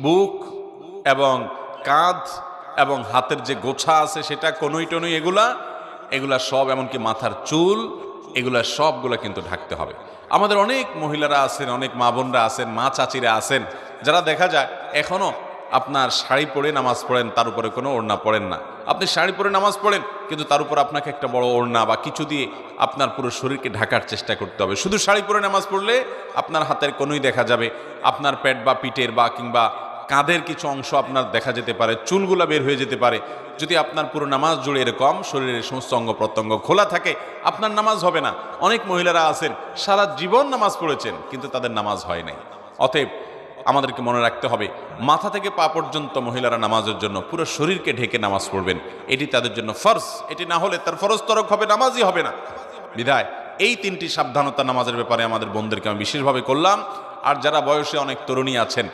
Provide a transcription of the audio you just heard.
বুক এবং কাঁধ এবং হাতের যে গোছা আছে সেটা কনুই টনুই এগুলা সব, এমনকি মাথার চুল, এগুলা সবগুলা কিন্তু ঢাকতে হবে। আমাদের অনেক মহিলারা আছেন, অনেক মা বোনরা আছেন, মা চাচিরা আছেন, যারা দেখা যায় এখনো আপনার শাড়ি পরে নামাজ পড়েন, তার উপরে কোনো ওড়না পড়েন না। আপনি শাড়ি পরে নামাজ পড়েন, কিন্তু তার উপর আপনাকে একটা বড় ওড়না বা কিছু দিয়ে আপনার পুরো শরীরকে ঢাকার চেষ্টা করতে হবে। শুধু শাড়ি পরে নামাজ পড়লে আপনার হাতের কোনোই দেখা যাবে, আপনার পেট বা পিঠের বা কিংবা কাঁধের কিছু অংশ আপনার দেখা যেতে পারে, চুলগুলা বের হয়ে যেতে পারে। যদি আপনার পুরো নামাজ জুড়ে এরকম শরীরের সমস্ত অঙ্গ প্রত্যঙ্গ খোলা থাকে, আপনার নামাজ হবে না। অনেক মহিলারা আছেন সারা জীবন নামাজ পড়েছেন, কিন্তু তাদের নামাজ হয় নাই। অতএব আমাদেরকে মনে রাখতে হবে, মাথা থেকে পা পর্যন্ত মহিলারা নামাজের জন্য পুরো শরীরকে ঢেকে নামাজ পড়বেন, এটি তাদের জন্য ফরজ। এটি না হলে তার ফরজ তরক হবে, নামাজই হবে না। বিধায় এই তিনটি সাবধানতা নামাজের ব্যাপারে আমাদের বোনদেরকে আমি বিশেষভাবে করলাম। আর যারা বয়সে অনেক তরুণী আছেন,